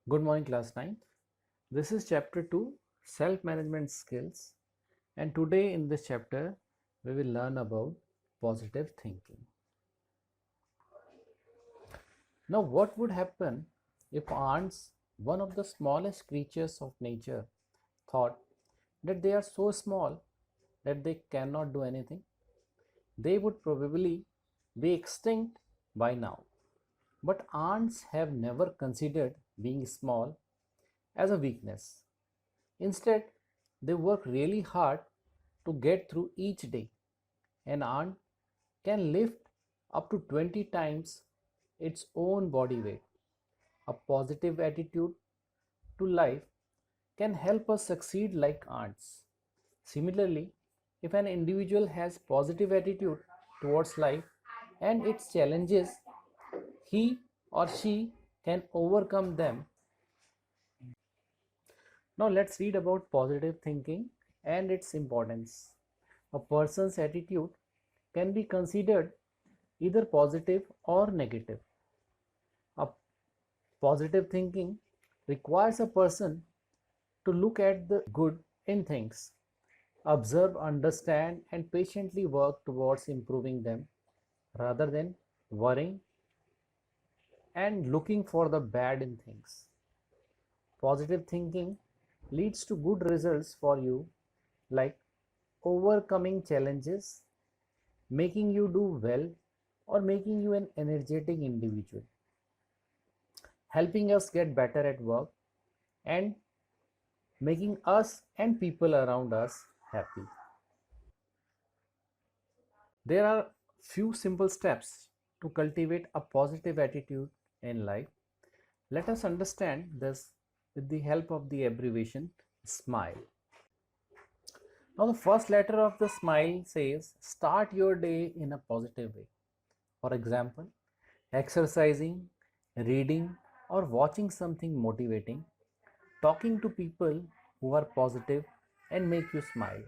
Good morning, class 9th. This is chapter 2, Self Management Skills. And today in this chapter, we will learn about positive thinking. Now, what would happen if ants, one of the smallest creatures of nature, thought that they are so small that they cannot do anything? They would probably be extinct by now. But ants have never considered being small as a weakness. Instead, they work really hard to get through each day. An ant can lift up to 20 times its own body weight. A positive attitude to life can help us succeed like ants. Similarly, if an individual has positive attitude towards life and its challenges, he or she can overcome them. Now let's read about positive thinking and its importance. A person's attitude can be considered either positive or negative. A positive thinking requires a person to look at the good in things, observe, understand, and patiently work towards improving them rather than worrying and looking for the bad in things. Positive thinking leads to good results for you, like overcoming challenges, making you do well, or making you an energetic individual, helping us get better at work, and making us and people around us happy. There are few simple steps to cultivate a positive attitude in life. Let us understand this with the help of the abbreviation SMILE. Now, the first letter of the SMILE says start your day in a positive way. For example, exercising, reading, or watching something motivating, talking to people who are positive and make you smile.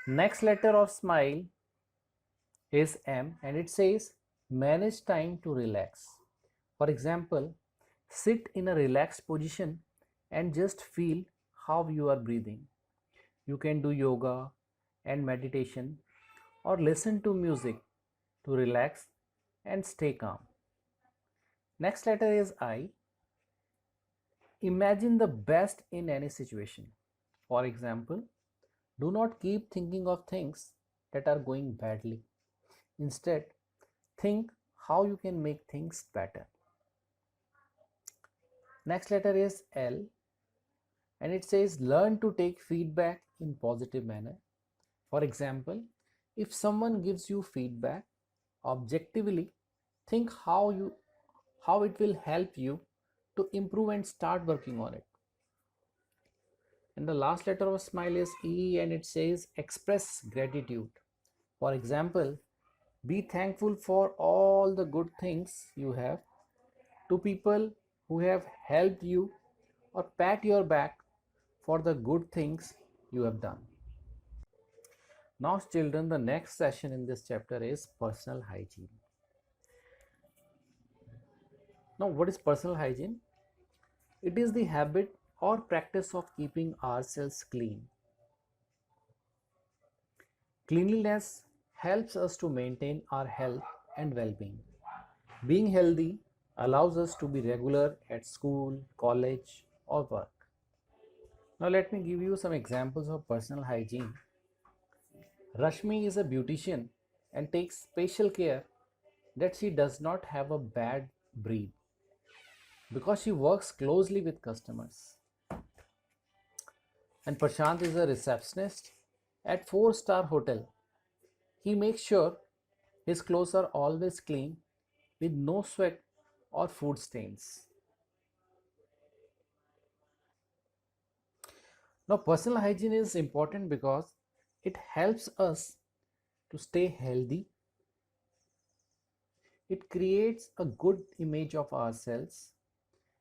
Next letter of SMILE is M and it says manage time to relax. For example, sit in a relaxed position and just feel how you are breathing. You can do yoga and meditation or listen to music to relax and stay calm. Next letter is I. Imagine the best in any situation. For example, do not keep thinking of things that are going badly. Instead, think how you can make things better. Next letter is L and it says learn to take feedback in positive manner. For example, if someone gives you feedback objectively, think how it will help you to improve and start working on it. And the last letter of smile is E and it says express gratitude. For example, be thankful for all the good things you have, to people who have helped you, or pat your back for the good things you have done. Now, children, the next session in this chapter is personal hygiene. Now, what is personal hygiene? It is the habit or practice of keeping ourselves clean. Cleanliness helps us to maintain our health and well being. Being healthy allows us to be regular at school, college, or work. Now, let me give you some examples of personal hygiene. Rashmi is a beautician and takes special care that she does not have a bad breath because she works closely with customers. And Prashant is a receptionist at 4-star hotel. He makes sure his clothes are always clean with no sweat or food stains. Now, personal hygiene is important because it helps us to stay healthy. It creates a good image of ourselves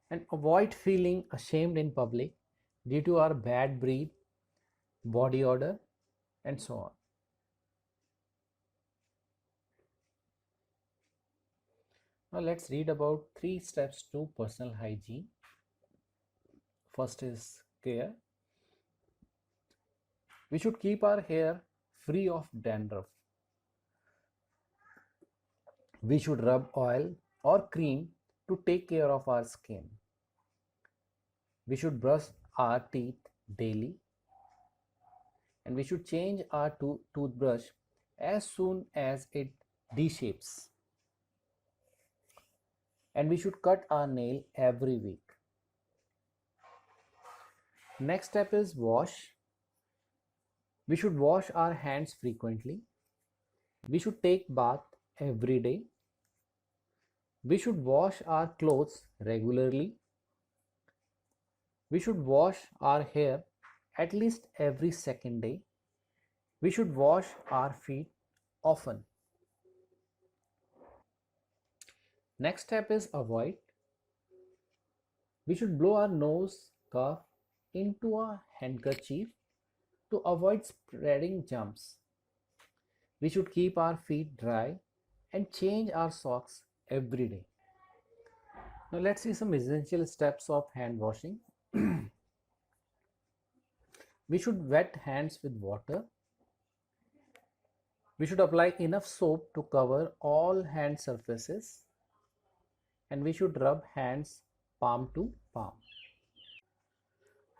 and avoid feeling ashamed in public due to our bad breath, body odor, and so on. Now let's read about 3 steps to personal hygiene. First is care. We should keep our hair free of dandruff. We should rub oil or cream to take care of our skin. We should brush our teeth daily, and we should change our toothbrush as soon as it de-shapes. And we should cut our nail every week. Next step is wash. We should wash our hands frequently. We should take bath every day. We should wash our clothes regularly. We should wash our hair at least every second day. We should wash our feet often. Next step is avoid. We should blow our nose, cough into a handkerchief to avoid spreading germs. We should keep our feet dry and change our socks every day. Now let's see some essential steps of hand washing. We should wet hands with water. We should apply enough soap to cover all hand surfaces, and we should rub hands palm to palm.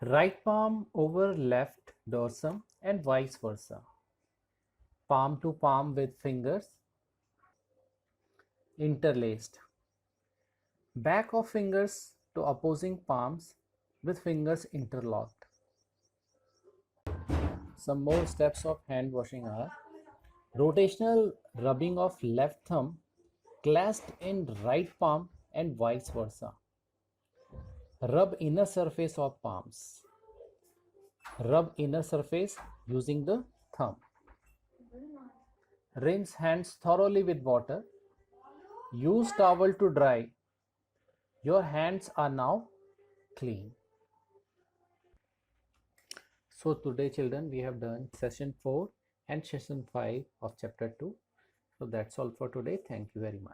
Right palm over left dorsum and vice versa. Palm to palm with fingers interlaced. Back of fingers to opposing palms with fingers interlocked. Some more steps of hand washing are rotational rubbing of left thumb clasped in right palm and vice versa. Rub inner surface of palms. Rub inner surface using the thumb. Rinse hands thoroughly with water. Use towel to dry. Your hands are now clean. So today children, we have done session 4 and session 5 of chapter 2. So that's all for today. Thank you very much.